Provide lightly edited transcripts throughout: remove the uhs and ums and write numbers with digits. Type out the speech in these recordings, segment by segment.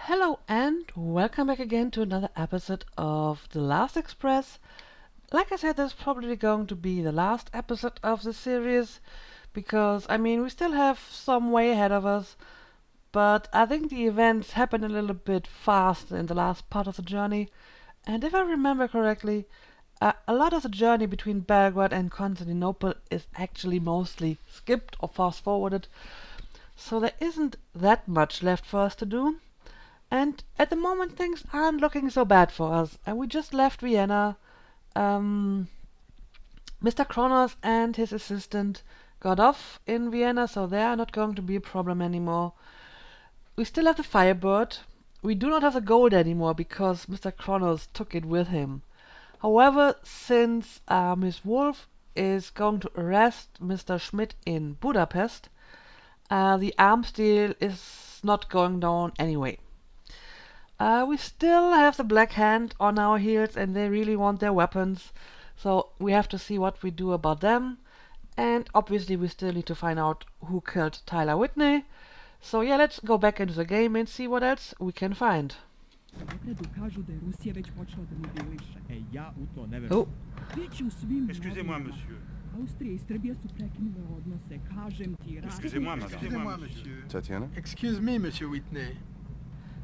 Hello and welcome back again to another episode of The Last Express. Like I said, this is probably going to be the last episode of the series because, we still have some way ahead of us, but I think the events happened a little bit fast in the last part of the journey, and if I remember correctly, a lot of the journey between Belgrade and Constantinople is actually mostly skipped or fast-forwarded, so there isn't that much left for us to do. And at the moment, things aren't looking so bad for us. And we just left Vienna. Mr. Kronos and his assistant got off in Vienna, so they are not going to be a problem anymore. We still have the Firebird. We do not have the gold anymore because Mr. Kronos took it with him. However, since Miss Wolf is going to arrest Mr. Schmidt in Budapest, the arms deal is not going down anyway. We still have the Black Hand on our heels and they really want their weapons, so we have to see what we do about them. And obviously we still need to find out who killed Tyler Whitney. So yeah, let's go back into the game and see what else we can find. Oh. Excusez-moi, monsieur. Excusez-moi, monsieur. Tatiana? Excuse me, Monsieur Whitney.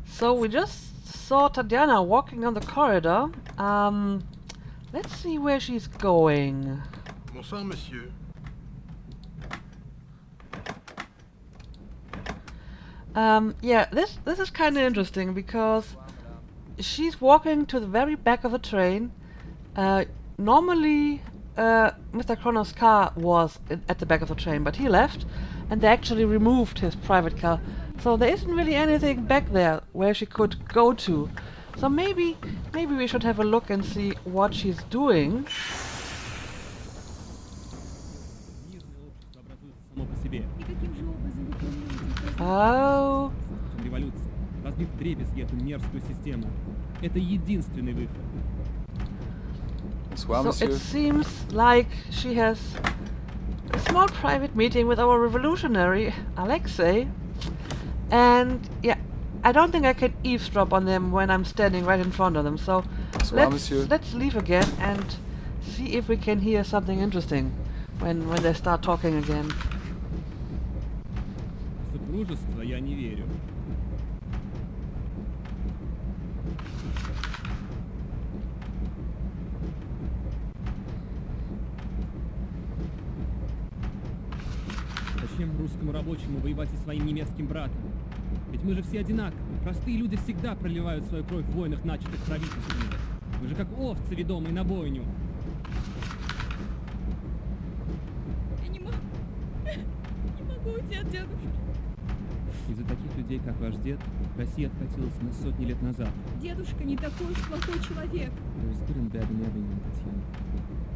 So we just saw Tatiana walking down the corridor. Let's see where she's going. Bonsoir, monsieur. Yeah, this is kind of interesting because she's walking to the very back of the train. Normally, Mr. Kronos' car was at the back of the train, but he left, and they actually removed his private car. So there isn't really anything back there where she could go to. So maybe we should have a look and see what she's doing. Oh. So it seems like she has a small private meeting with our revolutionary, Alexei. And yeah, I don't think I can eavesdrop on them when I'm standing right in front of them. So let's leave again and see if we can hear something interesting when they start talking again. Зачем русскому рабочему воевать со своим немецким братом? Ведь мы же все одинаковы. Простые люди всегда проливают свою кровь в войнах, начатых правительствами. Мы же как овцы, ведомые на бойню. Я не могу уйти от дедушки. Из-за таких людей, как ваш дед, Россия откатилась на сотни лет назад. Дедушка не такой уж плохой человек. There's good and bad in everyone, Tatiana.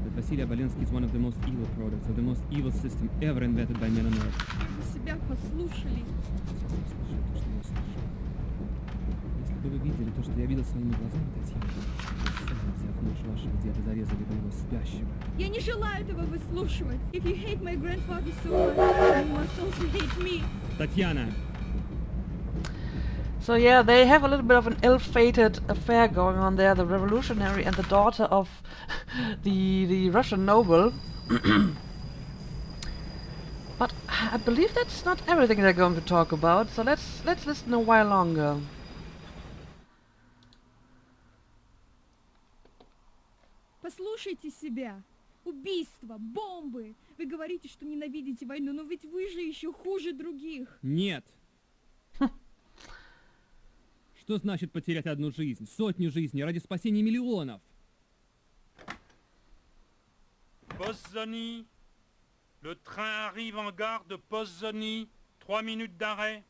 But Vasily Abolinsky is one of the most evil products of the most evil system ever invented by men on earth. Вы себя послушали. Если бы вы видели то, что я видел своими глазами, Татьяна, сами, взяв нож вашего деда, зарезали бы его спящего. Я не желаю этого выслушивать. If you hate my grandfather so much, you must also hate me. Татьяна! So yeah, they have a little bit of an ill-fated affair going on there, the revolutionary and the daughter of the Russian noble. But I believe that's not everything they're going to talk about, so let's listen a while longer. Послушайте себя. Убийства, бомбы. Вы говорите, что ненавидите войну, но ведь вы же еще хуже других. Нет! Что значит потерять одну жизнь, сотню жизней ради спасения миллионов? Pozzoni, le train arrive en gare de Pozzoni. 3 minutes d'arrêt.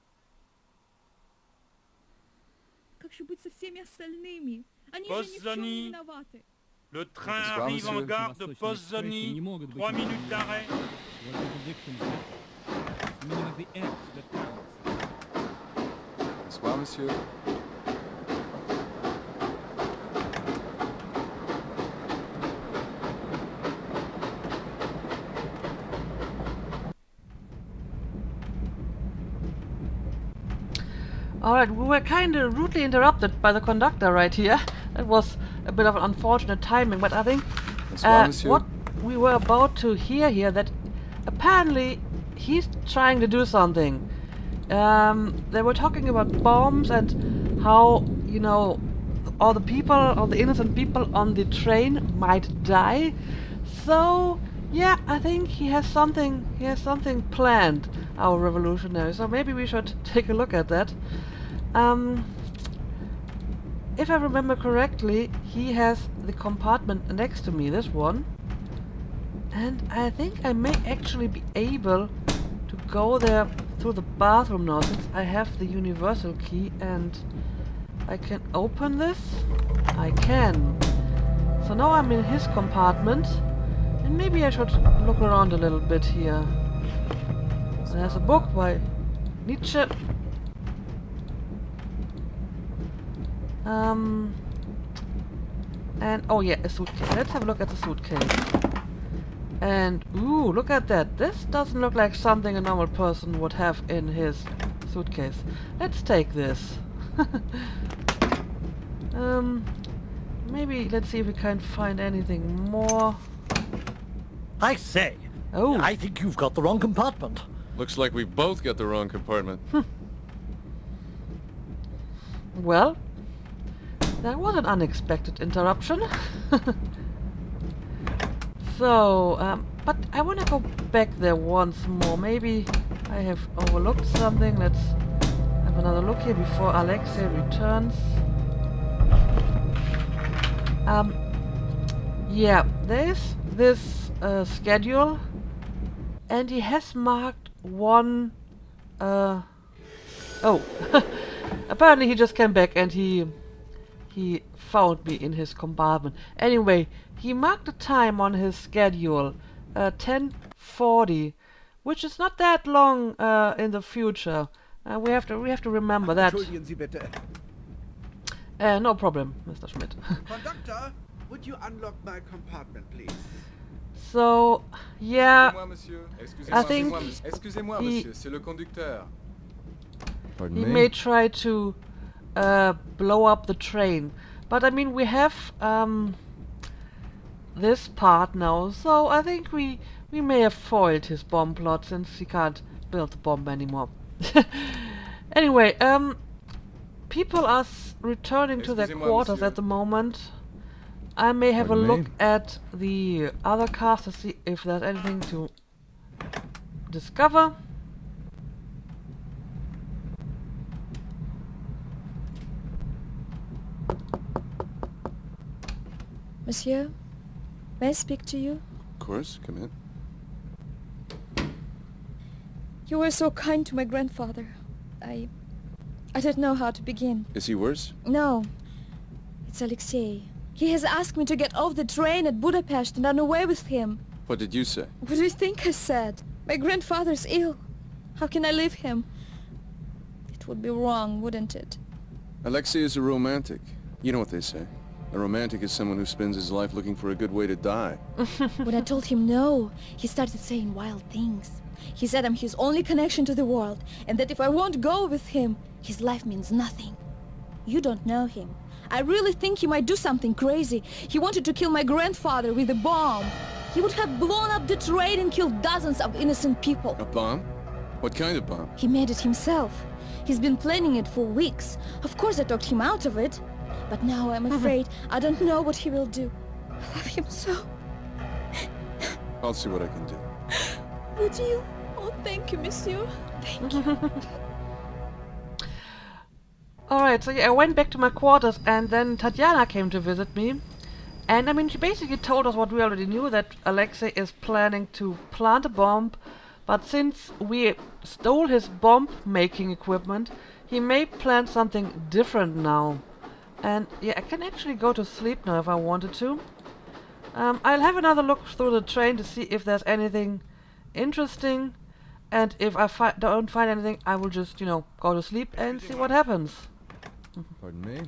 Как же быть со всеми остальными? Они же ни в чем не виноваты. Le train arrive en gare de Pozzoni. 3 minutes d'arrêt. Bonsoir, monsieur. Alright, we were kind of rudely interrupted by the conductor right here. That was a bit of an unfortunate timing, but I think what we were about to hear here, that apparently he's trying to do something. They were talking about bombs and how, you know, all the innocent people on the train might die. So, yeah, I think he has something planned, our revolutionary. So maybe we should take a look at that. If I remember correctly, he has the compartment next to me, this one. And I think I may actually be able to go there through the bathroom now, since I have the universal key and I can open this. I can. So now I'm in his compartment, and maybe I should look around a little bit here. There's a book by Nietzsche. And oh yeah, a suitcase. Let's have a look at the suitcase. And ooh, look at that. This doesn't look like something a normal person would have in his suitcase. Let's take this. Maybe let's see if we can find anything more. I say, Oh, I think you've got the wrong compartment. Looks like we both got the wrong compartment. well, that was an unexpected interruption. So, but I want to go back there once more. Maybe I have overlooked something. Let's have another look here before Alexei returns. Yeah, there's this schedule, and he has marked one. Oh, apparently he just came back and he found me in his compartment. Anyway, he marked the time on his schedule, 10:40, which is not that long in the future. We have to remember that. Entschuldigen Sie bitte. No problem, Mr. Schmidt. Conductor, would you unlock my compartment, please? So, yeah, Excusez-moi, monsieur. I think Excusez-moi, he- monsieur. C'est le conducteur. he may try to blow up the train. But I mean, we have this part now, so I think we may have foiled his bomb plot, since he can't build the bomb anymore. Anyway, people are returning to their Excusez-moi, quarters monsieur. at the moment. I may have a look at the other cars to see if there's anything to discover. Monsieur, may I speak to you? Of course, come in. You were so kind to my grandfather. I don't know how to begin. Is he worse? No, it's Alexei. He has asked me to get off the train at Budapest and run away with him. What did you say? What do you think I said? My grandfather's ill. How can I leave him? It would be wrong, wouldn't it? Alexei is a romantic. You know what they say. A romantic is someone who spends his life looking for a good way to die. When I told him no, he started saying wild things. He said I'm his only connection to the world, and that if I won't go with him, his life means nothing. You don't know him. I really think he might do something crazy. He wanted to kill my grandfather with a bomb. He would have blown up the train and killed dozens of innocent people. A bomb? What kind of bomb? He made it himself. He's been planning it for weeks. Of course I talked him out of it. But now I'm afraid I don't know what he will do. I love him so. I'll see what I can do. Would you? Oh, thank you, monsieur. Thank you. Alright, so yeah, I went back to my quarters, and then Tatiana came to visit me. And I mean, she basically told us what we already knew, that Alexei is planning to plant a bomb. But since we stole his bomb-making equipment, he may plan something different now. And yeah, I can actually go to sleep now if I wanted to. I'll have another look through the train to see if there's anything interesting. And if I don't find anything, I will just, you know, go to sleep and see what happens. Pardon me?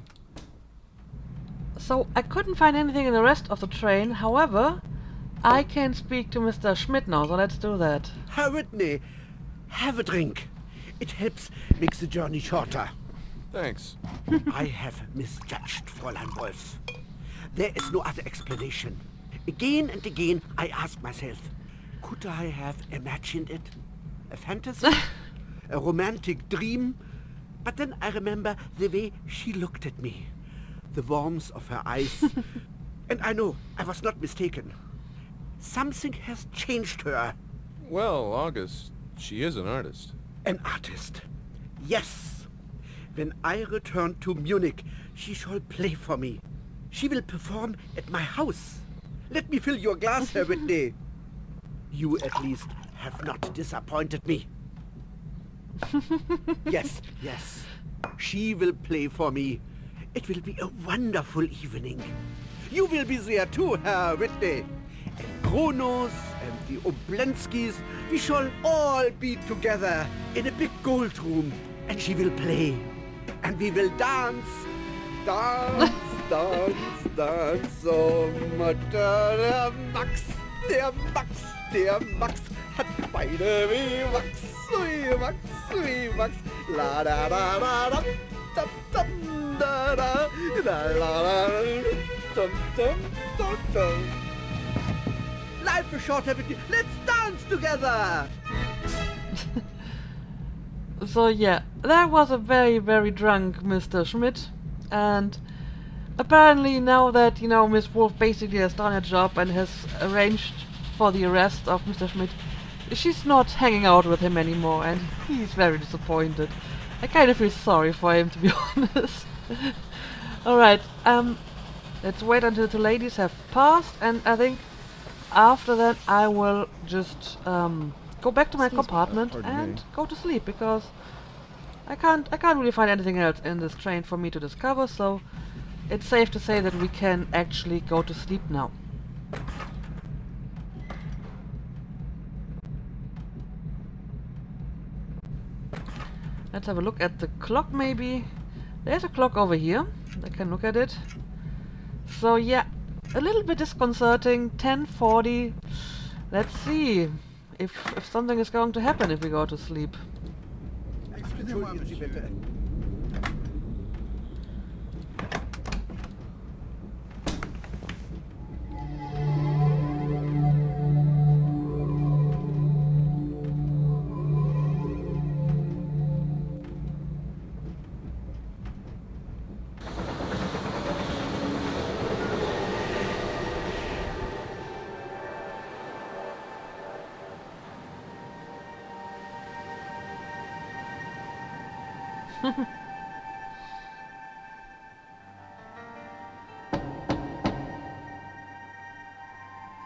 So, I couldn't find anything in the rest of the train. However, I can speak to Mr. Schmidt now, so let's do that. Herr Whitney, have a drink. It helps make the journey shorter. Thanks. I have misjudged Fräulein Wolf. There is no other explanation. Again and again I ask myself, could I have imagined it? A fantasy? A romantic dream? But then I remember the way she looked at me. The warmth of her eyes. And I know I was not mistaken. Something has changed her. Well, August, she is an artist. An artist. Yes. When I return to Munich, she shall play for me. She will perform at my house. Let me fill your glass, Herr Whitney. You at least have not disappointed me. Yes, yes. She will play for me. It will be a wonderful evening. You will be there too, Herr Whitney. And Kronos and the Oblenskis, we shall all be together in a big gold room. And she will play. And we will dance. Dance, dance, dance. Oh, Mutter, der Max, der Max, der Max hat Beine wie Max, wie Max, wie Max. La da da da da, dum dum da da, da la la, dum dum dum dum. Life is short, haven't you? Let's dance together! So yeah, that was a very, very drunk Mr. Schmidt, and apparently now that, you know, Miss Wolf basically has done her job and has arranged for the arrest of Mr. Schmidt, she's not hanging out with him anymore, and he's very disappointed. I kind of feel sorry for him, to be honest. Alright, let's wait until the ladies have passed, and I think after that I will just go back to my compartment and go to sleep, because I can't really find anything else in this train for me to discover, so it's safe to say that we can actually go to sleep now. Let's have a look at the clock maybe. There's a clock over here. I can look at it. So yeah, a little bit disconcerting. 10:40. Let's see if something is going to happen if we go to sleep. Entschuldigen Sie bitte.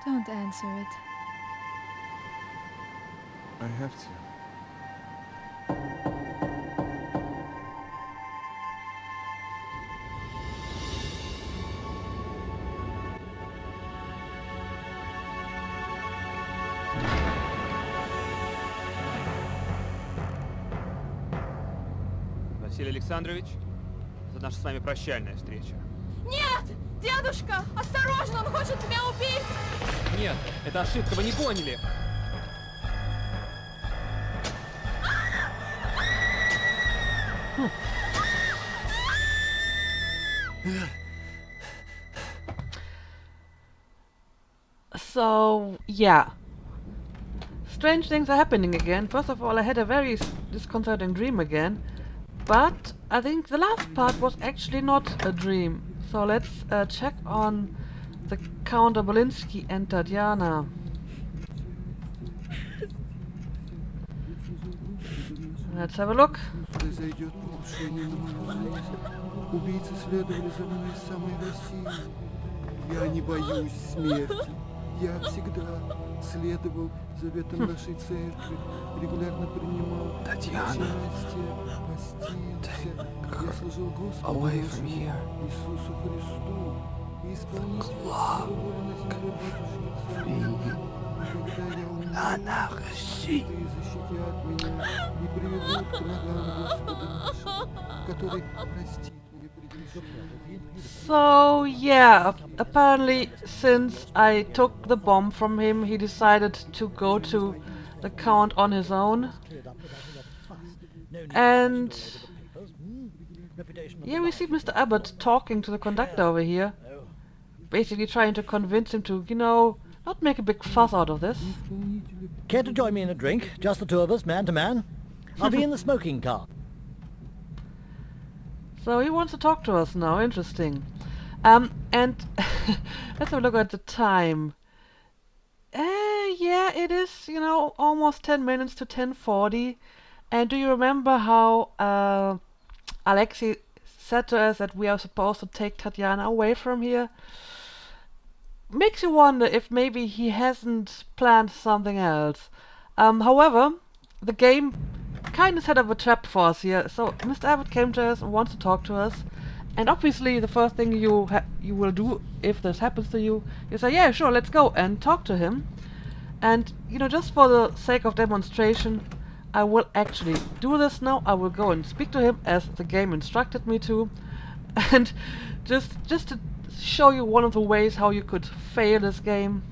Don't answer it. I have to. Василий Александрович, это наша с вами прощальная встреча. Нет! Дедушка! Осторожно! Он хочет тебя убить! Нет, это ошибка, вы не поняли. So yeah, strange things are happening again. First of all, I had a very disconcerting dream again, but I think the last part was actually not a dream. So let's check on the Count Obolinski and Tatiana. Let's have a look. Произойдет покушение на мою жизнь. Убийцы следовали за мной из самой России. Я не боюсь смерти. Я всегда следовал заветам нашей церкви, регулярно принимал участие, постился. Я служил Господу нашему Иисусу Христу и исполнителю Его воли на земле Божьей. Когда я умру, святые защитят меня и приведут к ногам Господа нашего, который простит мне прегрешения. So yeah, apparently since I took the bomb from him, he decided to go to the Count on his own. And Reputation of Yeah, the we large see is Mr. not Abbott strong. talking to the conductor over here, Oh. basically trying to convince him to, you know, not make a big fuss out of this. Исполнители Care to join me in a drink? Just the two of us, man to man? I'll be in the smoking car. So he wants to talk to us now, interesting. And let's have a look at the time. Yeah, it is, you know, almost 10 minutes to 10:40. And do you remember how Alexei said to us that we are supposed to take Tatiana away from here? Makes you wonder if maybe he hasn't planned something else. However, the game kind of set up a trap for us here. So Mr. Abbott came to us and wants to talk to us. And obviously the first thing you will do if this happens to you, you say, yeah, sure, let's go and talk to him. And, you know, just for the sake of demonstration, I will actually do this now. I will go and speak to him as the game instructed me to. And just to show you one of the ways how you could fail this game.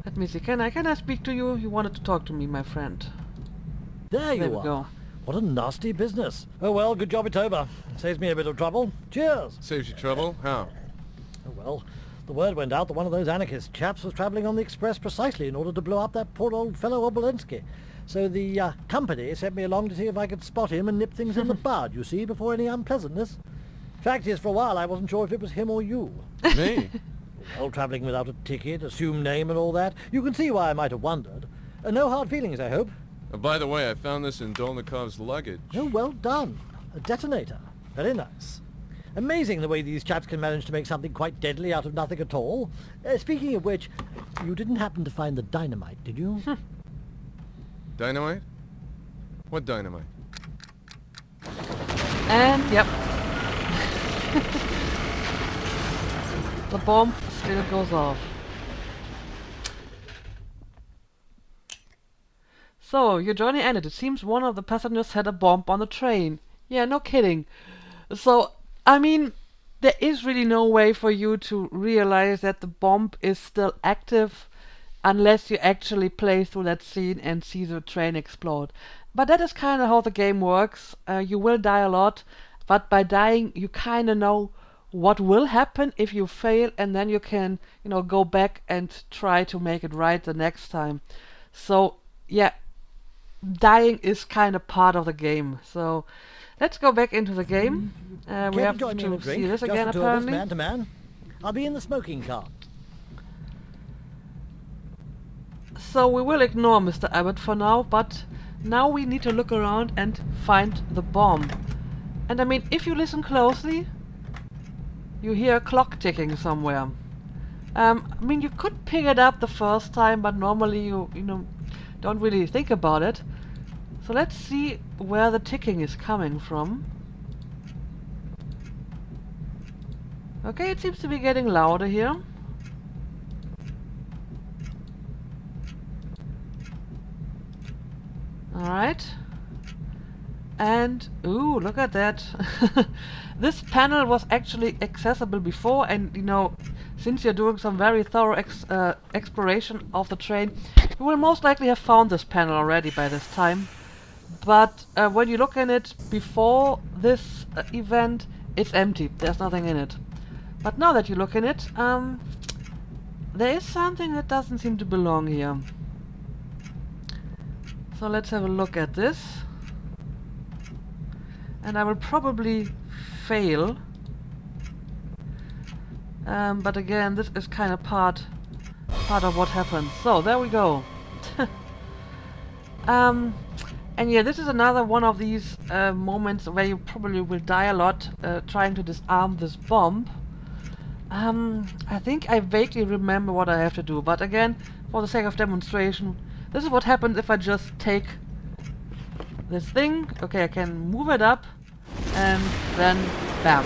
Let me see, can I speak to you? You wanted to talk to me, my friend. There you There we are. go. What a nasty business. Oh well, good job it's over. Saves me a bit of trouble. Cheers. Saves you trouble? How? Oh well, the word went out that one of those anarchist chaps was travelling on the express precisely in order to blow up that poor old fellow Obolensky. So the company sent me along to see if I could spot him and nip things in the bud, you see, before any unpleasantness. Fact is, for a while I wasn't sure if it was him or you. Me? Well, travelling without a ticket, assumed name and all that. You can see why I might have wondered. No hard feelings, I hope. By the way, I found this in Dolnikov's luggage. Oh, well done. A detonator. Very nice. Amazing the way these chaps can manage to make something quite deadly out of nothing at all. Speaking of which, you didn't happen to find the dynamite, did you? Dynamite? What dynamite? And, yep. The bomb still goes off. So, your journey ended. It seems one of the passengers had a bomb on the train. Yeah, no kidding. So, I mean, there is really no way for you to realize that the bomb is still active unless you actually play through that scene and see the train explode. But that is kind of how the game works. You will die a lot, but by dying you kind of know what will happen if you fail, and then you can, you know, go back and try to make it right the next time. So, yeah, dying is kind of part of the game. So, let's go back into the game. We Care have join me in a to drink? see this Just again, the two of us, apparently. man to man. I'll be in the smoking car. So we will ignore Mr. Abbott for now, but now we need to look around and find the bomb. And I mean, if you listen closely, you hear a clock ticking somewhere. I mean, you could pick it up the first time, but normally you know, don't really think about it. So let's see where the ticking is coming from. Okay, it seems to be getting louder here. Alright. And, ooh, look at that. This panel was actually accessible before, and, you know, since you're doing some very thorough exploration of the train, you will most likely have found this panel already by this time. But when you look in it before this event, it's empty. There's nothing in it. But now that you look in it, there is something that doesn't seem to belong here. So let's have a look at this. And I will probably fail. But again, this is kind of part of what happens. So there we go. And yeah, this is another one of these moments where you probably will die a lot trying to disarm this bomb. I think I vaguely remember what I have to do, but again, for the sake of demonstration, this is what happens if I just take this thing. Okay, I can move it up, and then bam.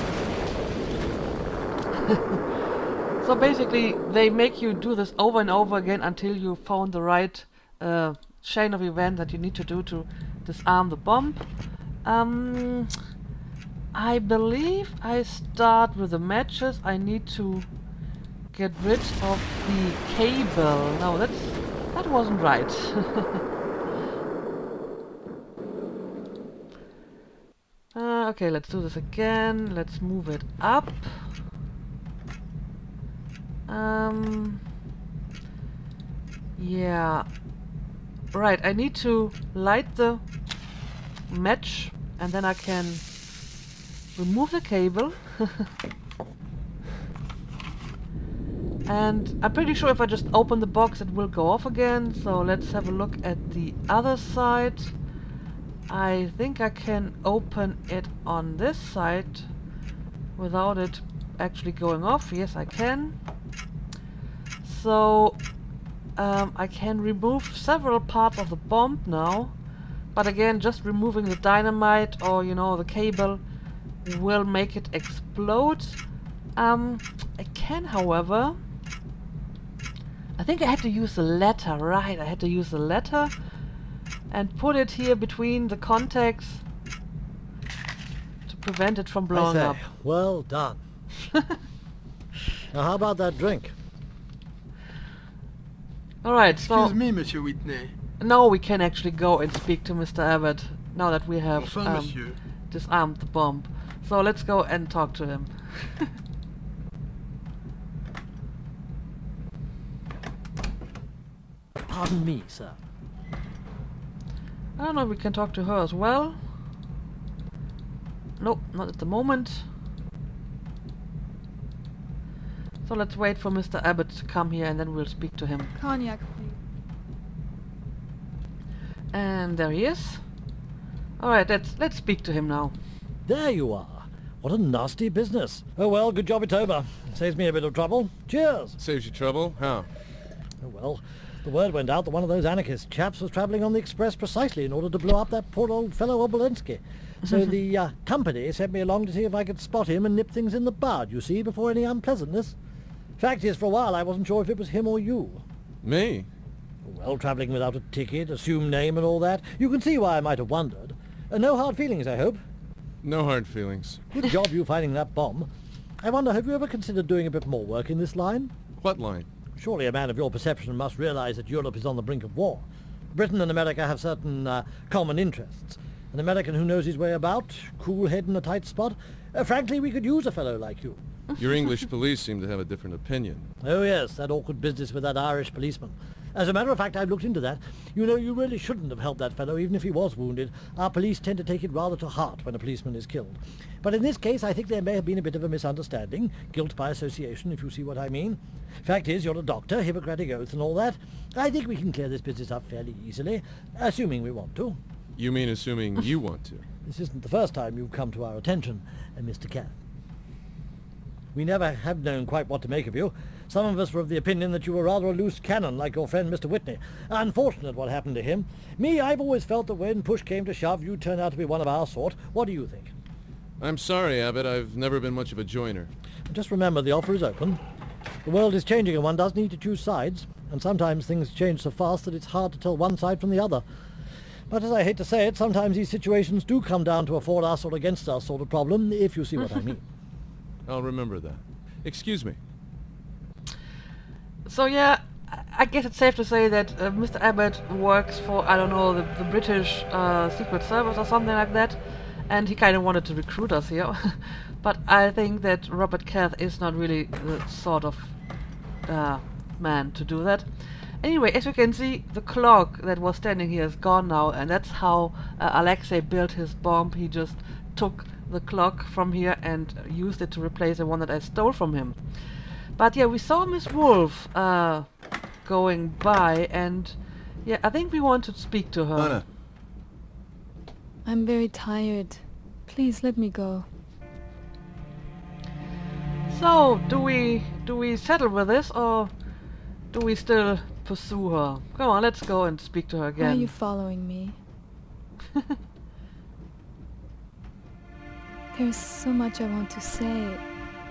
So basically, they make you do this over and over again until you found the right chain of events that you need to do to disarm the bomb. I believe I start with the matches. I need to get rid of the cable. No, that wasn't right. Okay, let's do this again. Let's move it up. Yeah. Right, I need to light the match and then I can remove the cable. And I'm pretty sure if I just open the box it will go off again. So let's have a look at the other side. I think I can open it on this side without it actually going off. Yes, I can. So I can remove several parts of the bomb now. But again, just removing the dynamite or, you know, the cable will make it explode. I can, however... I think I had to use the ladder, right? I had to use the ladder and put it here between the contacts to prevent it from blowing up. Well done. Now how about that drink? Alright, so... Excuse me, Monsieur Whitney. now we can actually go and speak to Mr. Abbott, now that we have Bonsoir, monsieur. disarmed the bomb. So let's go and talk to him. Pardon me, sir. I don't know if we can talk to her as well. Nope, not at the moment. So let's wait for Mr. Abbott to come here and then we'll speak to him. Cognac, please. And there he is. Alright, let's speak to him now. There you are. What a nasty business. Oh well, good job it's over. Saves me a bit of trouble. Cheers. Saves you trouble? How? Oh well, the word went out that one of those anarchist chaps was travelling on the express precisely in order to blow up that poor old fellow Obolensky. So the company sent me along to see if I could spot him and nip things in the bud, you see, before any unpleasantness. Fact is, for a while I wasn't sure if it was him or you. Me? Well, travelling without a ticket, assumed name and all that, you can see why I might have wondered. No hard feelings, I hope? No hard feelings. Good job you finding that bomb. I wonder, have you ever considered doing a bit more work in this line? What line? Surely a man of your perception must realise that Europe is on the brink of war. Britain and America have certain common interests. An American who knows his way about, cool head in a tight spot. Frankly, we could use a fellow like you. Your English police seem to have a different opinion. Oh yes, that awkward business with that Irish policeman. As a matter of fact, I've looked into that. You know, you really shouldn't have helped that fellow, even if he was wounded. Our police tend to take it rather to heart when a policeman is killed. But in this case, I think there may have been a bit of a misunderstanding. Guilt by association, if you see what I mean. Fact is, you're a doctor, Hippocratic oath and all that. I think we can clear this business up fairly easily, assuming we want to. You mean assuming you want to? This isn't the first time you've come to our attention, Mr. Cath. We never have known quite what to make of you. Some of us were of the opinion that you were rather a loose cannon, like your friend Mr. Whitney. Unfortunate what happened to him. Me, I've always felt that when push came to shove, you'd turn out to be one of our sort. What do you think? I'm sorry, Abbott. I've never been much of a joiner. Just remember, the offer is open. The world is changing and one does need to choose sides. And sometimes things change so fast that it's hard to tell one side from the other. But as I hate to say it, sometimes these situations do come down to a for us or against us sort of problem, if you see what I mean. I'll remember that. Excuse me. So yeah, I guess it's safe to say that Mr. Abbott works for, I don't know, the British Secret Service or something like that, and he kind of wanted to recruit us here. But I think that Robert Cath is not really the sort of man to do that. Anyway, as you can see, the clock that was standing here is gone now, and that's how Alexei built his bomb. He just took the clock from here and used it to replace the one that I stole from him. But yeah, we saw Miss Wolf going by, and yeah, I think we want to speak to her. Anna. I'm very tired. Please let me go. So, do we settle with this, or do we still pursue her? Come on, let's go and speak to her again. Why are you following me? There's so much I want to say.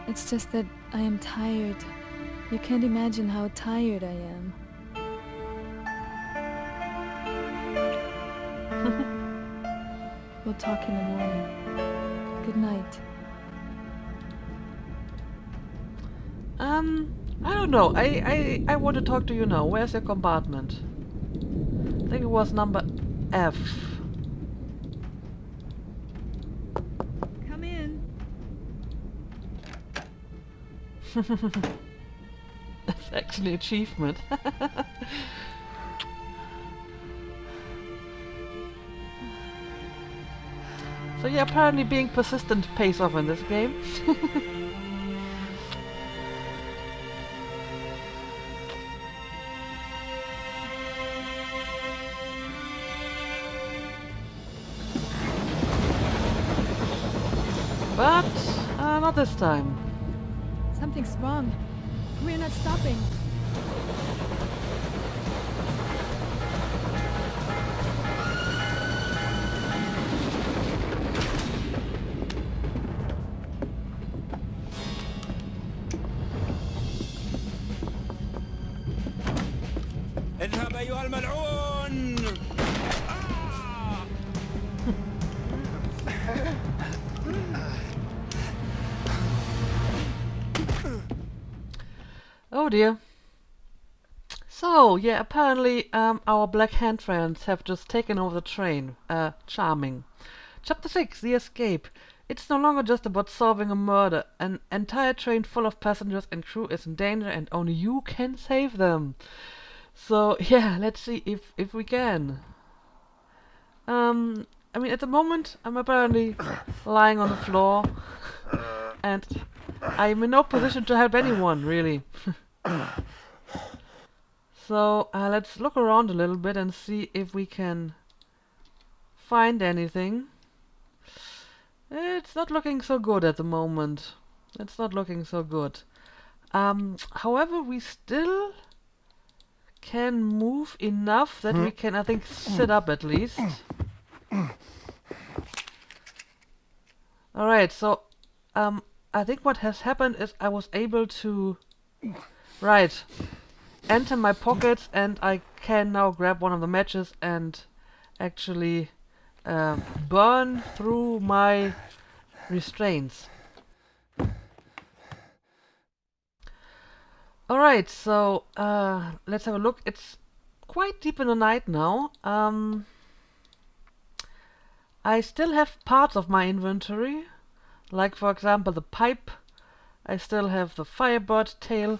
It's just that I am tired. You can't imagine how tired I am. We'll talk in the morning. Good night. I don't know. I want to talk to you now. Where's your compartment? I think it was number F. That's actually an achievement. So yeah, apparently being persistent pays off in this game. But not this time. Something's wrong. We're not stopping. اذهب أيها الملعون! Oh dear. So, yeah, apparently our Black Hand friends have just taken over the train. Charming. Chapter 6, The Escape. It's no longer just about solving a murder. An entire train full of passengers and crew is in danger and only you can save them. So, yeah, let's see if we can. I mean, at the moment, I'm apparently lying on the floor. And I'm in no position to help anyone, really. So, let's look around a little bit and see if we can find anything. It's not looking so good at the moment. It's not looking so good. However, we still can move enough that we can, I think, sit up at least. Alright, so I think what has happened is I was able to enter my pockets, and I can now grab one of the matches and actually burn through my restraints. Alright, so let's have a look. It's quite deep in the night now. I still have parts of my inventory, like for example the pipe. I still have the Firebird tail.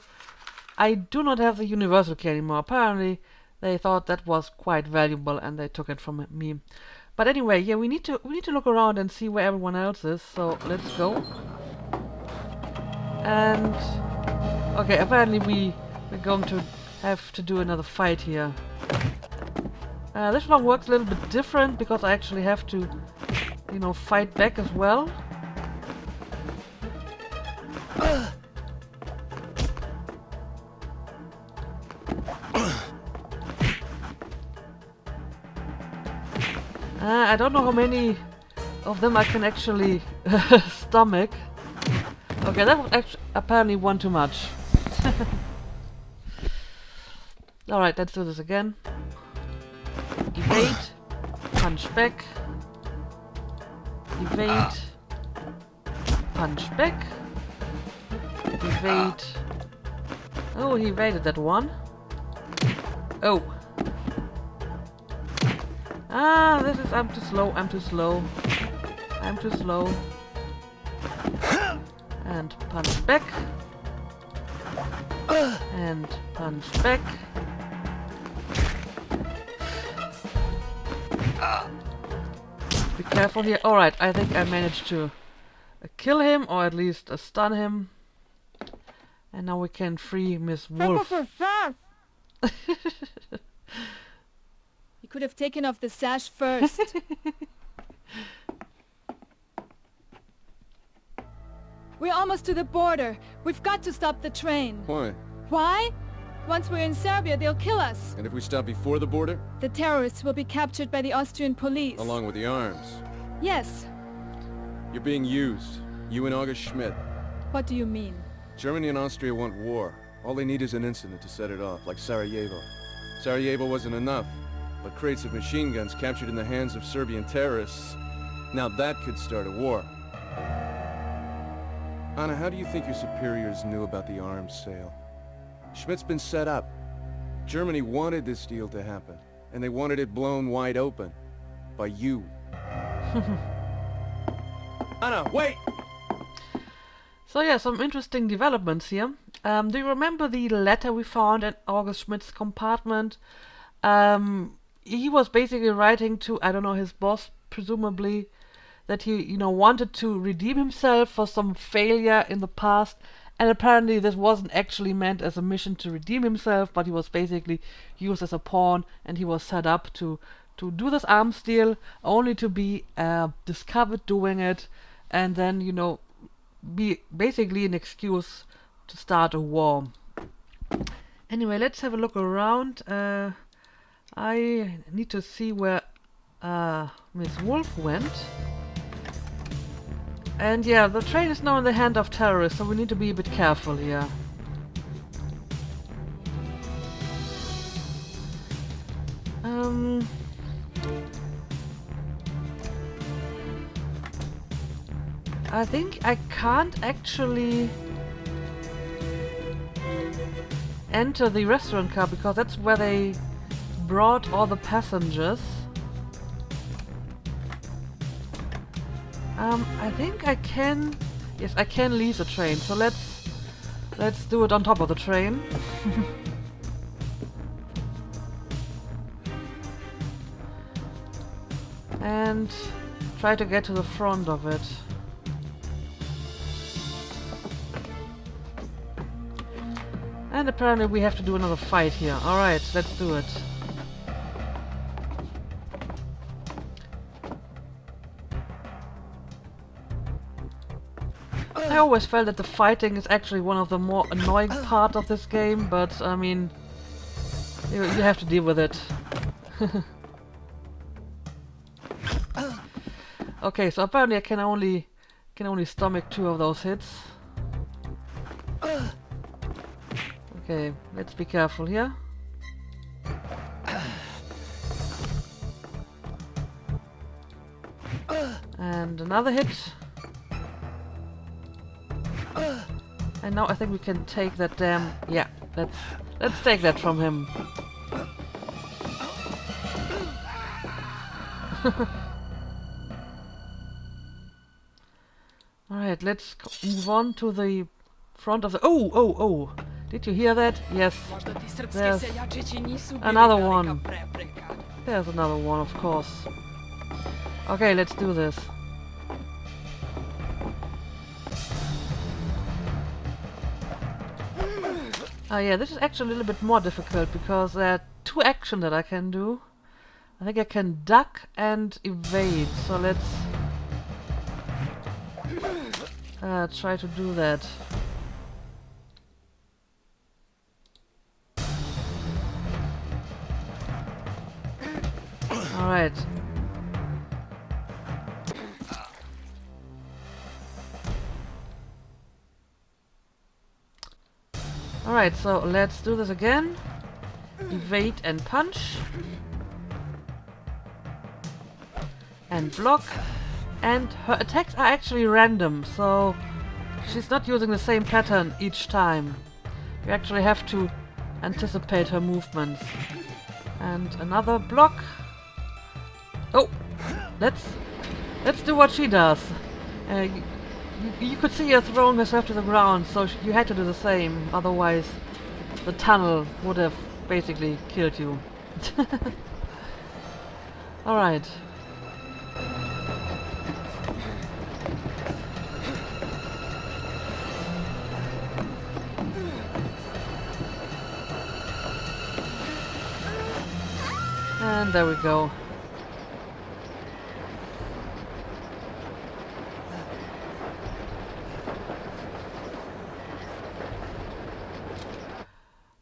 I do not have the universal key anymore. Apparently they thought that was quite valuable and they took it from me. But anyway, yeah, we need to look around and see where everyone else is. So let's go. And okay, apparently we're going to have to do another fight here. This one works a little bit different because I actually have to, you know, fight back as well. I don't know how many of them I can actually stomach. Okay, that was apparently one too much. Alright, let's do this again. Evade, punch back, evade, punch back, evade. Oh, he evaded that one. Oh. Ah, this is, I'm too slow, I'm too slow. I'm too slow. And punch back. And punch back. Be careful here. Alright, I think I managed to kill him, or at least stun him. And now we can free Miss Wolf. You could have taken off the sash first. We're almost to the border. We've got to stop the train. Why? Why? Once we're in Serbia, they'll kill us. And if we stop before the border? The terrorists will be captured by the Austrian police. Along with the arms. Yes. You're being used. You and August Schmidt. What do you mean? Germany and Austria want war. All they need is an incident to set it off, like Sarajevo. Sarajevo wasn't enough, but crates of machine guns captured in the hands of Serbian terrorists. Now that could start a war. Anna, how do you think your superiors knew about the arms sale? Schmidt's been set up. Germany wanted this deal to happen, and they wanted it blown wide open. By you. Anna, wait! So yeah, some interesting developments here. Do you remember the letter we found in August Schmidt's compartment? He was basically writing to, I don't know, his boss, presumably, that he, you know, wanted to redeem himself for some failure in the past, and apparently this wasn't actually meant as a mission to redeem himself, but he was basically used as a pawn, and he was set up to do this arms deal, only to be discovered doing it, and then, you know, be basically an excuse to start a war. Anyway, let's have a look around. I need to see where Miss Wolf went. And yeah, the train is now in the hand of terrorists, so we need to be a bit careful here. I think I can't actually enter the restaurant car because that's where they brought all the passengers. I think I can. Yes, I can leave the train. So let's do it on top of the train. And try to get to the front of it. And apparently we have to do another fight here. Alright, let's do it. I always felt that the fighting is actually one of the more annoying parts of this game, but I mean, you have to deal with it. Okay, so apparently I can only stomach 2 of those hits. Okay, let's be careful here. And another hit. And now I think we can take that damn... Yeah, let's take that from him. Alright, let's move on to the front of the... Oh! Did you hear that? Yes. There's another one. There's another one, of course. Okay, let's do this. Yeah, this is actually a little bit more difficult because there are 2 actions that I can do. I think I can duck and evade, so let's try to do that. Alright. Alright, so let's do this again. Evade and punch. And block. And her attacks are actually random, so she's not using the same pattern each time. You actually have to anticipate her movements. And another block. Oh! Let's do what she does. You could see her throwing herself to the ground, so you had to do the same, otherwise the tunnel would have basically killed you. Alright. And there we go.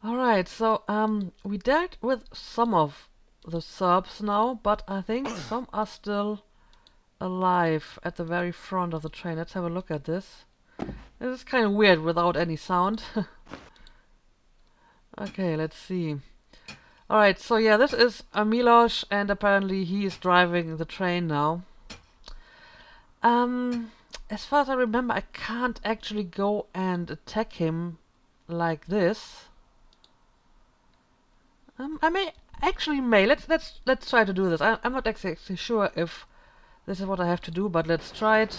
Alright, so we dealt with some of the Serbs now, but I think some are still alive at the very front of the train. Let's have a look at this. This is kind of weird without any sound. Okay, let's see. Alright, so yeah, this is Milos, and apparently he is driving the train now. As far as I remember, I can't actually go and attack him like this. I may. Let's try to do this. I'm not exactly sure if This is what I have to do, but let's try it.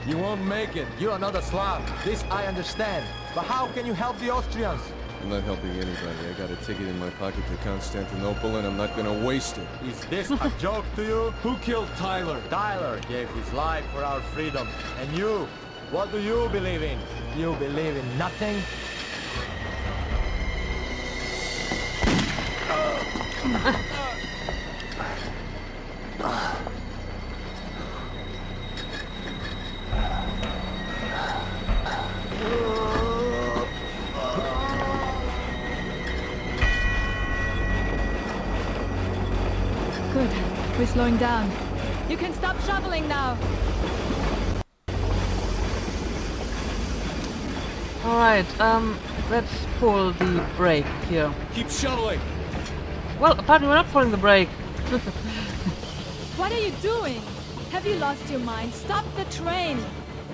You won't make it. You're another Slav. This I understand. But how can you help the Austrians? I'm not helping anybody. I got a ticket in my pocket to Constantinople and I'm not gonna waste it. Is this a joke to you? Who killed Tyler? Tyler gave his life for our freedom. And you? What do you believe in? You believe in nothing? Good. We're slowing down. You can stop shoveling now. Alright, let's pull the brake here. Keep shoveling! Well, apparently we're not pulling the brake. What are you doing? Have you lost your mind? Stop the train!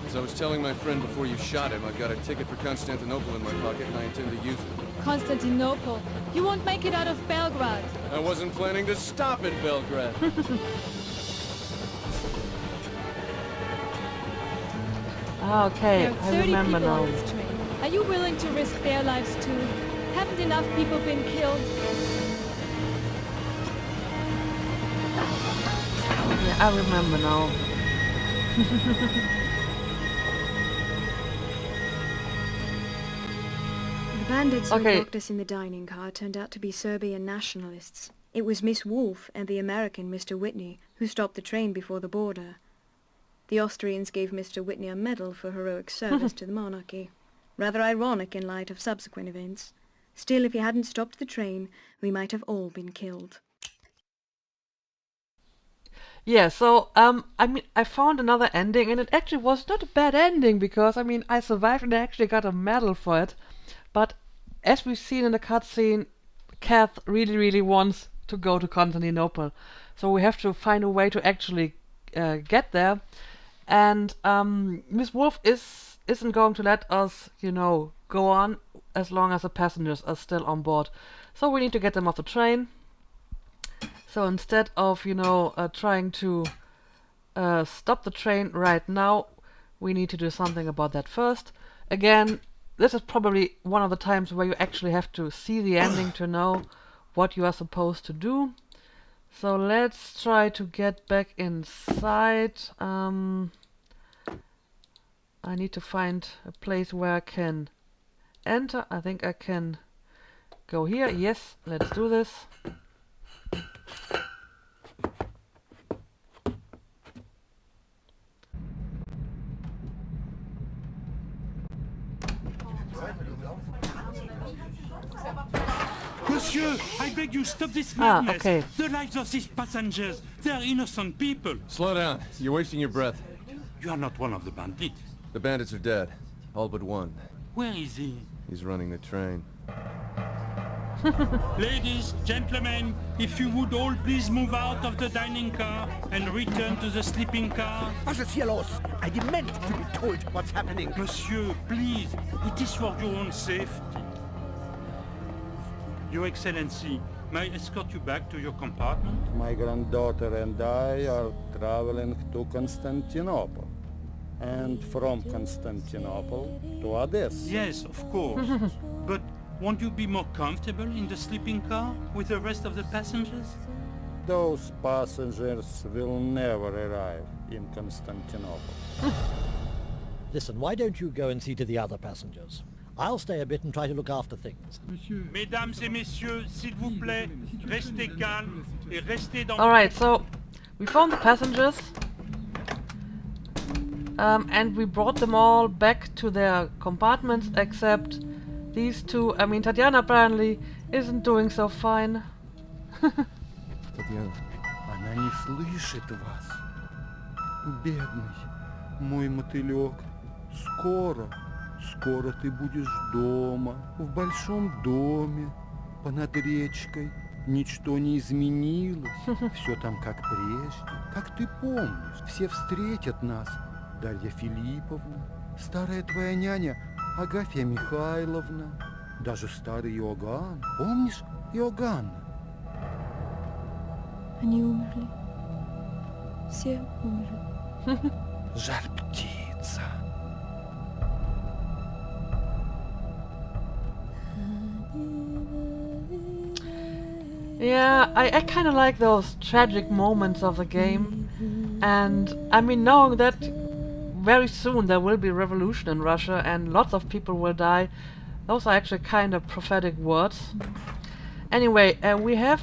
As I was telling my friend before you shot him, I've got a ticket for Constantinople in my pocket and I intend to use it. Constantinople. You won't make it out of Belgrade. I wasn't planning to stop in Belgrade. Okay, There are I 30 remember people now. on this train. Are you willing to risk their lives too? Haven't enough people been killed? Yeah, I remember now. The bandits who Okay. blocked us in the dining car turned out to be Serbian nationalists. It was Miss Wolfe and the American Mr. Whitney who stopped the train before the border. The Austrians gave Mr. Whitney a medal for heroic service to the monarchy. Rather ironic in light of subsequent events. Still, if he hadn't stopped the train, we might have all been killed. Yeah, so, I mean, I found another ending, and it actually was not a bad ending, because, I mean, I survived and I actually got a medal for it. But, as we've seen in the cutscene, Kath really, really wants to go to Constantinople. So we have to find a way to actually get there. And Miss Wolf isn't going to let us, you know, go on as long as the passengers are still on board. So we need to get them off the train. So instead of, you know, trying to stop the train right now, we need to do something about that first. Again, this is probably one of the times where you actually have to see the ending to know what you are supposed to do. So let's try to get back inside. I need to find a place where I can enter. I think I can go here. Yes, let's do this. Monsieur, I beg you, stop this madness. Okay. The lives of these passengers, they are innocent people. Slow down. You're wasting your breath. You are not one of the bandits. The bandits are dead. All but one. Where is he? He's running the train. Ladies, gentlemen, if you would all please move out of the dining car and return to the sleeping car. Was ist hier los? I demand to be told what's happening. Monsieur, please, it is for your own safety. Your Excellency, may I escort you back to your compartment? My granddaughter and I are traveling to Constantinople. And from Constantinople to Odessa. Yes, of course. But won't you be more comfortable in the sleeping car with the rest of the passengers? Those passengers will never arrive in Constantinople. Listen, why don't you go and see to the other passengers? I'll stay a bit and try to look after things. Mesdames et messieurs, s'il vous plaît, restez calmes et restez dans... Alright, so we found the passengers. And we brought them all back to their compartments, except these two. I mean, Tatiana apparently isn't doing so fine. Tatiana. Она не слышит вас. Бедный мой мотылек. Скоро ты будешь дома, в большом доме, понад речкой. Ничто не изменилось. Все там как прежде. Как ты помнишь, все встретят нас. Дарья Филипповна, старая твоя няня Агафья Михайловна, даже старый Иоганн. Помнишь Иоганна? Они умерли. Все умерли. Жар птица. Yeah, I kind of like those tragic moments of the game. And I mean, knowing that very soon there will be a revolution in Russia and lots of people will die, those are actually kind of prophetic words. Anyway, we have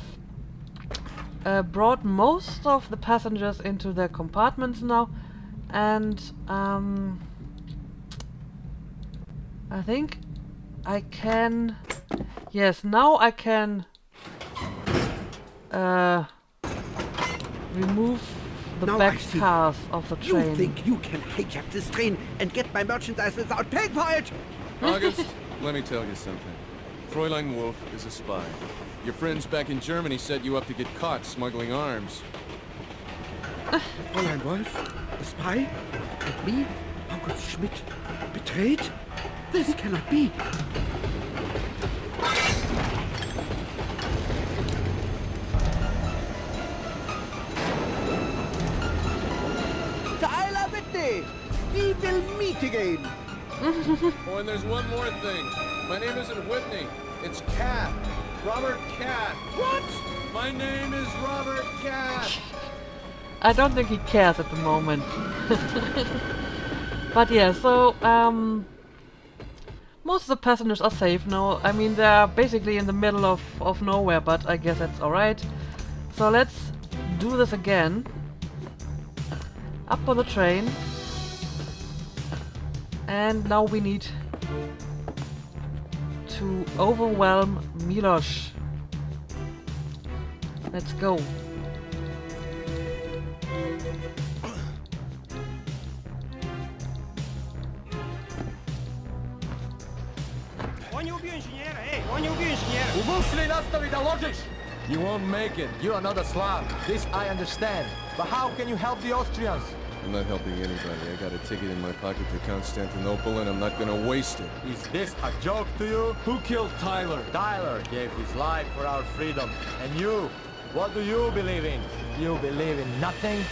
brought most of the passengers into their compartments now, and I think I can... Yes, now I can remove the Now back I see. cars of the train. You think you can hijack this train and get my merchandise without paying for it? August, let me tell you something. Fräulein Wolf is a spy. Your friends back in Germany set you up to get caught smuggling arms. Fräulein Wolf? A spy? And me? August Schmidt? Betrayed? This cannot be. Tyler Whitney! We will meet again! Oh, and there's one more thing. My name isn't Whitney. It's Cat. Robert Cat. What? My name is Robert Cat. I don't think he cares at the moment. But yeah, so most of the passengers are safe now. I mean, they're basically in the middle of nowhere, but I guess that's alright. So let's do this again. Up on the train. And now we need to overwhelm Miloš. Let's go. Он не убил инженера, эй, он не убил инженера. Умышленно оставить доложишь? You won't make it. You're another Slav. This I understand. But how can you help the Austrians? I'm not helping anybody. I got a ticket in my pocket to Constantinople and I'm not gonna waste it. Is this a joke to you? Who killed Tyler? Tyler gave his life for our freedom. And you? What do you believe in? You believe in nothing?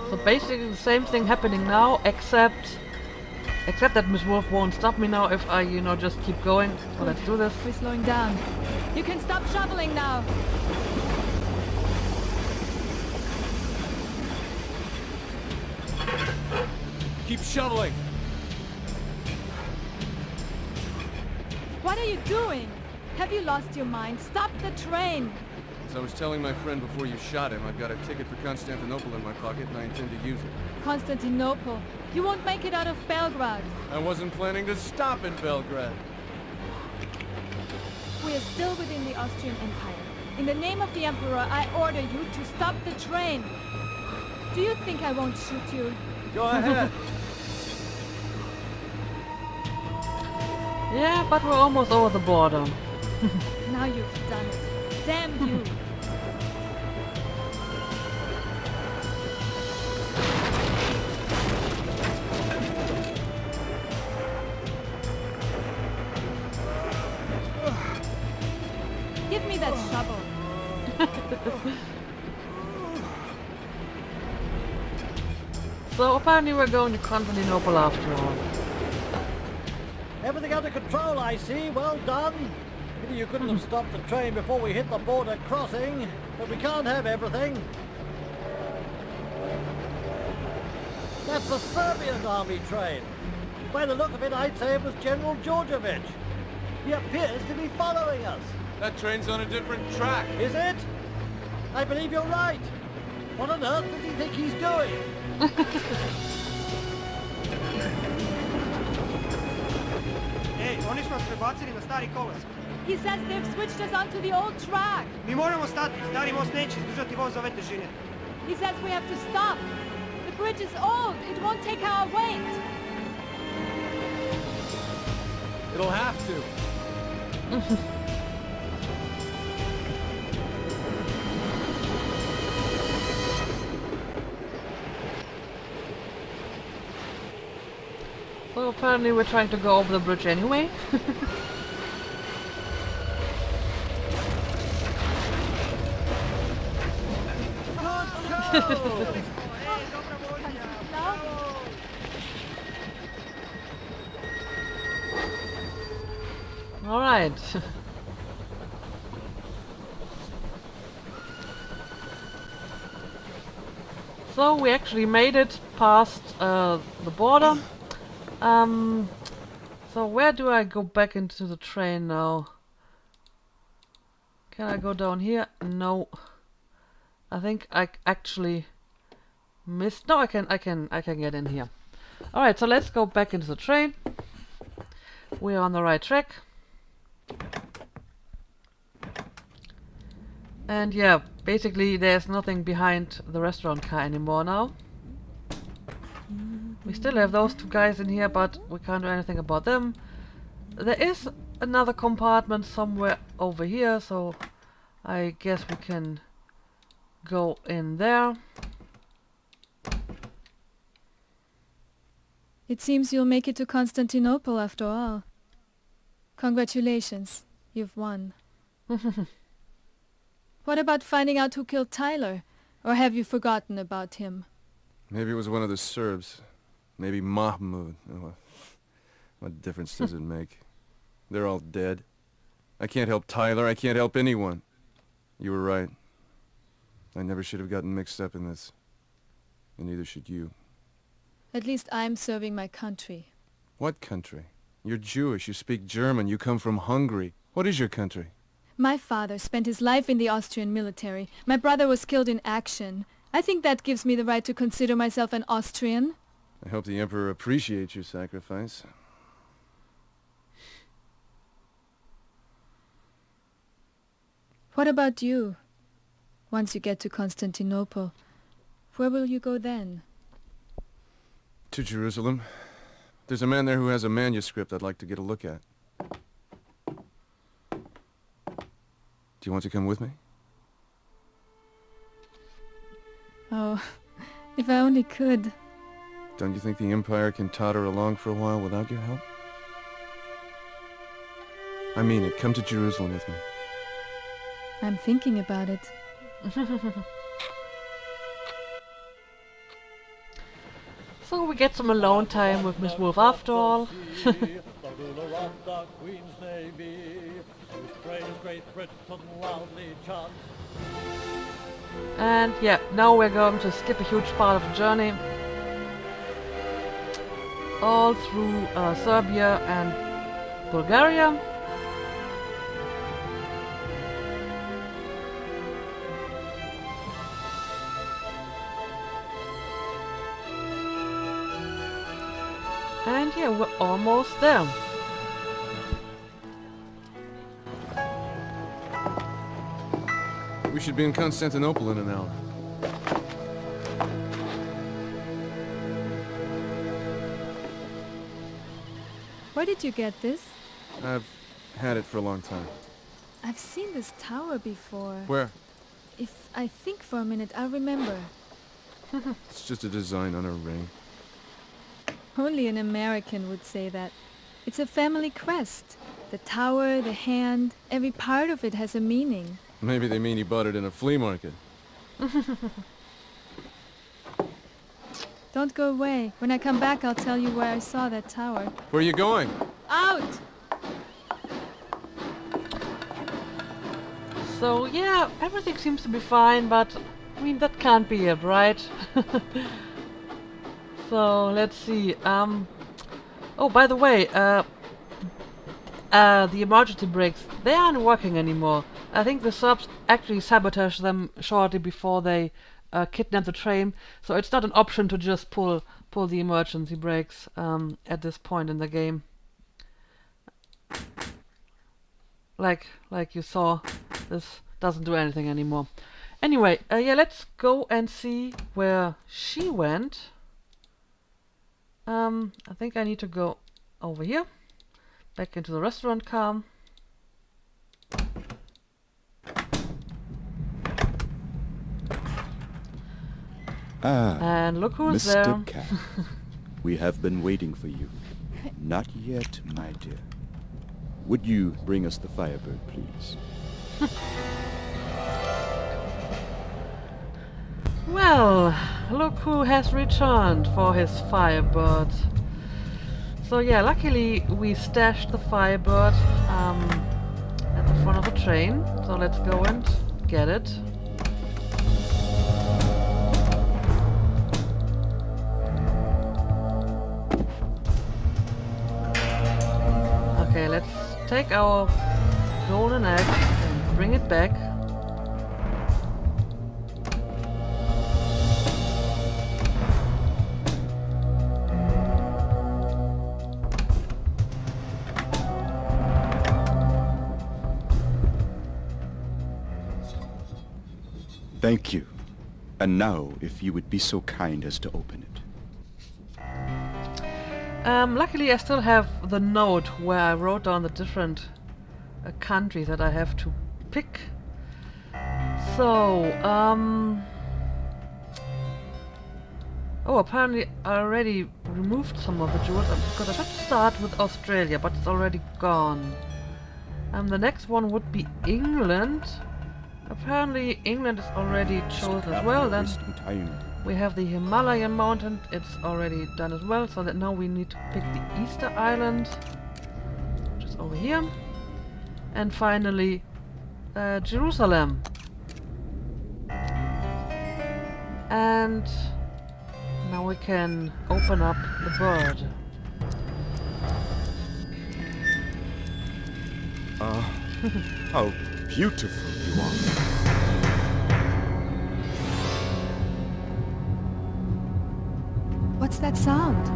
So basically the same thing happening now, except that Miss Wolf won't stop me now if I, you know, just keep going. So let's do this. We're slowing down. You can stop shoveling now. Keep shoveling. What are you doing? Have you lost your mind? Stop the train! As I was telling my friend before you shot him, I've got a ticket for Constantinople in my pocket and I intend to use it. Constantinople. You won't make it out of Belgrade. I wasn't planning to stop in Belgrade. We are still within the Austrian Empire. In the name of the Emperor, I order you to stop the train. Do you think I won't shoot you? Go ahead. Yeah, but we're almost over the border. Now you've done it. Damn you! Give me that shovel. So apparently we're going to Constantinople after all. Everything under control, I see. Well done. Pity you couldn't have stopped the train before we hit the border crossing, but we can't have everything. That's the Serbian army train. By the look of it, I'd say it was General Georgievich. He appears to be following us. That train's on a different track. Is it? I believe you're right. What on earth does he think he's doing? Ej, oni su nas prebacili na stari kolos. He says they've switched us onto the old track. Mi moramo stati, stari most neće izdržati voz ove težine. He says we have to stop. The bridge is old. It won't take our weight. It'll have to. So apparently we're trying to go over the bridge anyway. Alright. So we actually made it past the border. So where do I go back into the train now? Can I go down here? No. I think I actually missed. No, I can get in here. All right, so let's go back into the train. We are on the right track. And yeah, basically there's nothing behind the restaurant car anymore now. We still have those two guys in here, but we can't do anything about them. There is another compartment somewhere over here, so I guess we can go in there. It seems you'll make it to Constantinople after all. Congratulations, you've won. What about finding out who killed Tyler? Or have you forgotten about him? Maybe it was one of the Serbs. Maybe Mahmoud. Oh, what difference does it make? They're all dead. I can't help Tyler. I can't help anyone. You were right. I never should have gotten mixed up in this. And neither should you. At least I'm serving my country. What country? You're Jewish. You speak German. You come from Hungary. What is your country? My father spent his life in the Austrian military. My brother was killed in action. I think that gives me the right to consider myself an Austrian. I hope the Emperor appreciates your sacrifice. What about you? Once you get to Constantinople, where will you go then? To Jerusalem. There's a man there who has a manuscript I'd like to get a look at. Do you want to come with me? Oh, if I only could. Don't you think the Empire can totter along for a while without your help? I mean it. Come to Jerusalem with me. I'm thinking about it. So we get some alone time with Miss Wolf after all. And yeah, now we're going to skip a huge part of the journey. All through Serbia and Bulgaria. And yeah, we're almost there. We should be in Constantinople in an hour. Where did you get this? I've had it for a long time. I've seen this tower before. Where? If I think for a minute, I'll remember. It's just a design on a ring. Only an American would say that. It's a family crest. The tower, the hand, every part of it has a meaning. Maybe they mean he bought it in a flea market. Don't go away. When I come back, I'll tell you where I saw that tower. Where are you going? Out! So yeah, everything seems to be fine, but I mean that can't be it, right? So let's see. Oh, by the way, the emergency brakes, they aren't working anymore. I think the Serbs actually sabotaged them shortly before they kidnapped the train, so it's not an option to just pull the emergency brakes at this point in the game. Like you saw, this doesn't do anything anymore. Anyway, yeah, let's go and see where she went. I think I need to go over here, back into the restaurant car. Ah, And look who's Mr. there. Cat. We have been waiting for you. Not yet, my dear. Would you bring us the Firebird, please? Well, look who has returned for his Firebird. So yeah, luckily we stashed the Firebird at the front of the train. So let's go and get it. Okay, let's take our golden egg and bring it back. Thank you. And now, if you would be so kind as to open it. Luckily I still have the note where I wrote down the different countries that I have to pick. So, oh, apparently I already removed some of the jewels because I should start with Australia, but it's already gone. The next one would be England. Apparently England is already chosen as well. Then we have the Himalayan mountain, it's already done as well, so that now we need to pick the Easter Island, which is over here. And finally Jerusalem. And now we can open up the bird. How beautiful you are. What's that sound?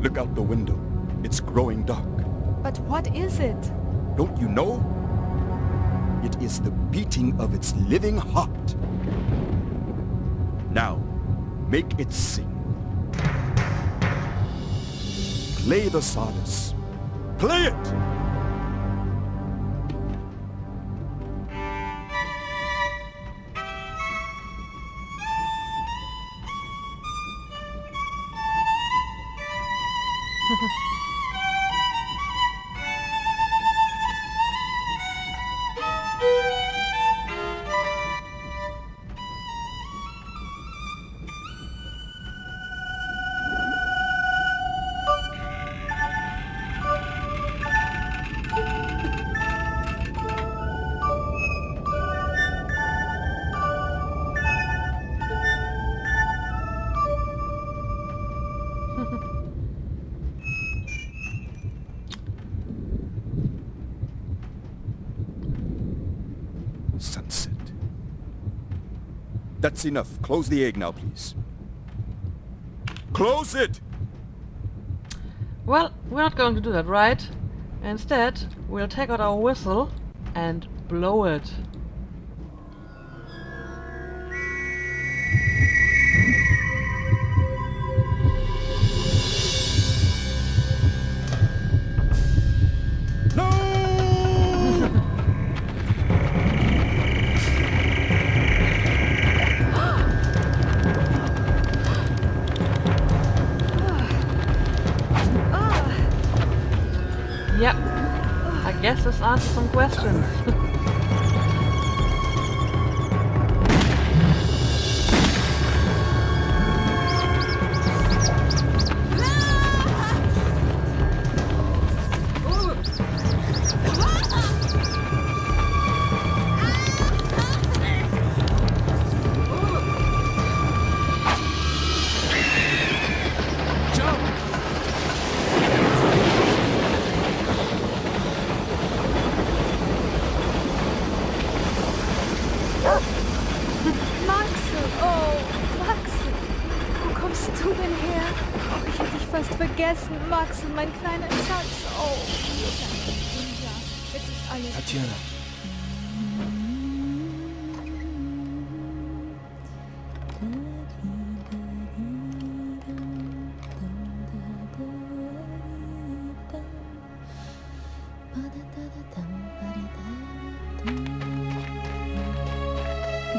Look out the window. It's growing dark. But what is it? Don't you know? It is the beating of its living heart. Now, make it sing. Play the solace. Play it! Sunset. That's enough. Close the egg now, please. Close it! Well, we're not going to do that, right? Instead, we'll take out our whistle and blow it. Yep, I guess this answers some questions. Vergessen, Maxel, mein kleiner Schatz. Oh, ja, jetzt ist alles. Tatjana.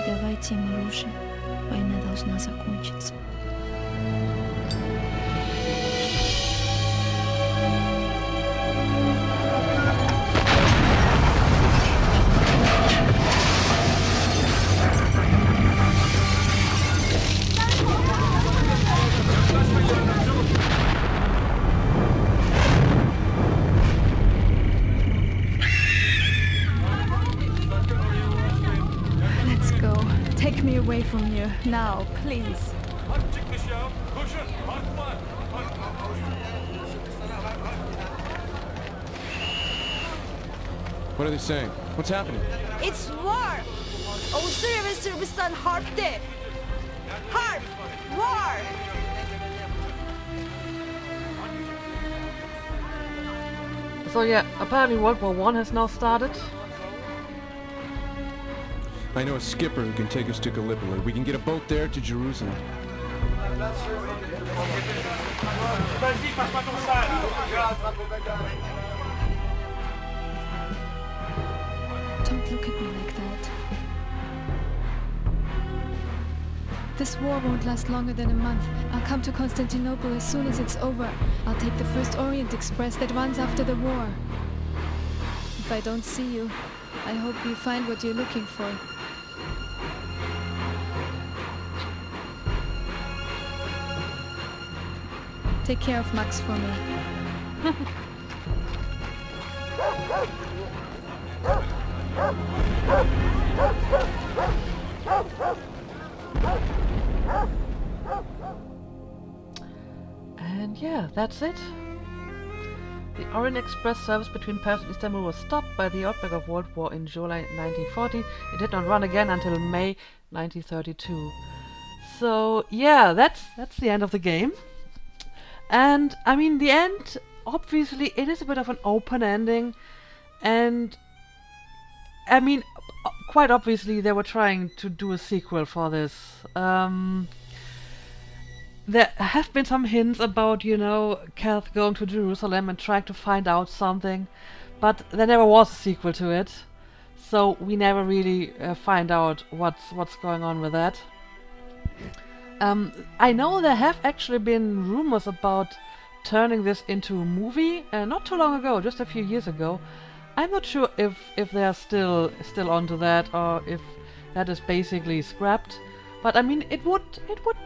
Давайте, Маруша, война должна закончиться. Now, please. What are they saying? What's happening? It's war! Avusturya Sırbistan harpte! Harp! War! So yeah, apparently World War I has now started. I know a skipper who can take us to Gallipoli. We can get a boat there to Jerusalem. Don't look at me like that. This war won't last longer than a month. I'll come to Constantinople as soon as it's over. I'll take the first Orient Express that runs after the war. If I don't see you, I hope you find what you're looking for. Take care of Max for me. And yeah, that's it. The Orient Express service between Paris and Istanbul was stopped by the outbreak of World War in July 1940. It did not run again until May 1932. So yeah, that's the end of the game. And I mean, the end, obviously, it is a bit of an open ending, and I mean, quite obviously, they were trying to do a sequel for this. There have been some hints about, you know, Kath going to Jerusalem and trying to find out something, but there never was a sequel to it, so we never really find out what's going on with that. I know there have actually been rumors about turning this into a movie, not too long ago, just a few years ago. I'm not sure if they are still onto that, or if that is basically scrapped. But I mean, it would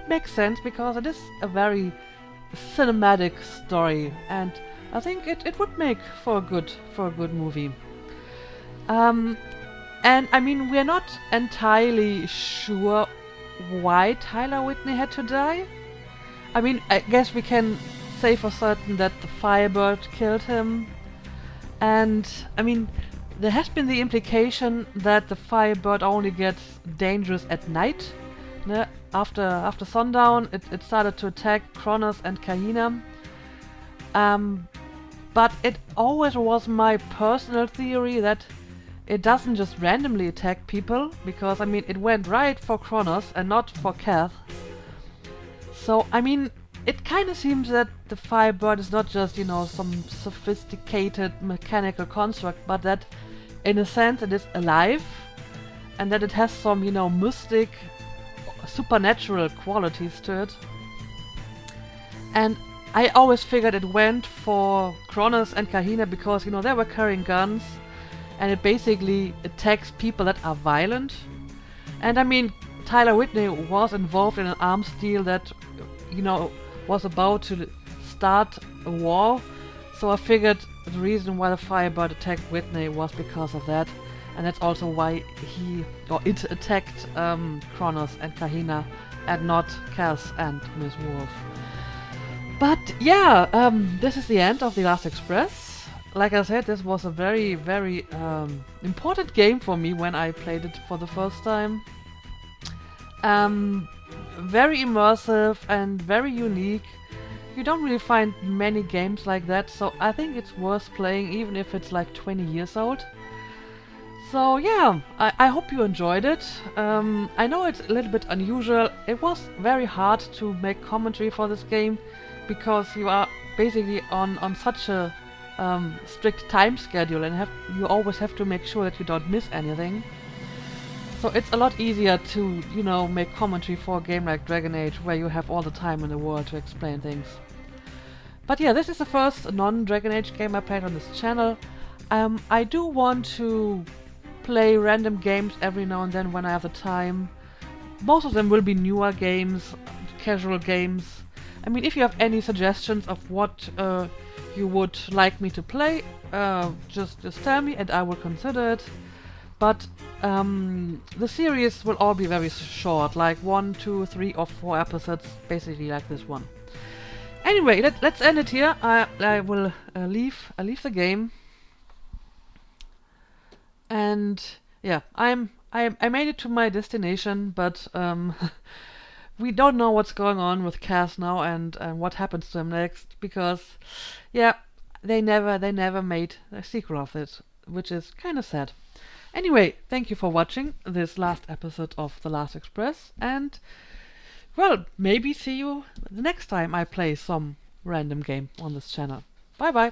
make sense because it is a very cinematic story, and I think it would make for a good movie. And I mean, we're not entirely sure why Tyler Whitney had to die. I mean, I guess we can say for certain that the Firebird killed him. And I mean, there has been the implication that the Firebird only gets dangerous at night. After sundown, it started to attack Kronos and Kahina. But it always was my personal theory that it doesn't just randomly attack people, because I mean, it went right for Kronos and not for Kath. So I mean, it kind of seems that the Firebird is not just, you know, some sophisticated mechanical construct, but that in a sense it is alive, and that it has some, you know, mystic, supernatural qualities to it. And I always figured it went for Kronos and Kahina because, you know, they were carrying guns, and it basically attacks people that are violent. And I mean, Tyler Whitney was involved in an arms deal that, you know, was about to start a war, so I figured the reason why the Firebird attacked Whitney was because of that, and that's also why it attacked Kronos and Kahina and not Cass and Miss Wolf. But yeah, this is the end of The Last Express. Like I said, this was a very, very important game for me when I played it for the first time. Very immersive and very unique. You don't really find many games like that, so I think it's worth playing even if it's like 20 years old. So yeah, I hope you enjoyed it. I know it's a little bit unusual. It was very hard to make commentary for this game because you are basically on such a strict time schedule, and you always have to make sure that you don't miss anything. So it's a lot easier to, you know, make commentary for a game like Dragon Age, where you have all the time in the world to explain things. But yeah, this is the first non-Dragon Age game I played on this channel. I do want to play random games every now and then when I have the time. Most of them will be newer games, casual games. I mean, if you have any suggestions of what you would like me to play, just tell me and I will consider it. But the series will all be very short, like 1, 2, 3 or 4 episodes, basically like this one. Anyway, let's end it here. I will leave the game, and yeah, I made it to my destination, but we don't know what's going on with Cass now and what happens to him next, because yeah, they never made a sequel of it, which is kind of sad. Anyway, thank you for watching this last episode of The Last Express, and well, maybe see you the next time I play some random game on this channel. Bye bye!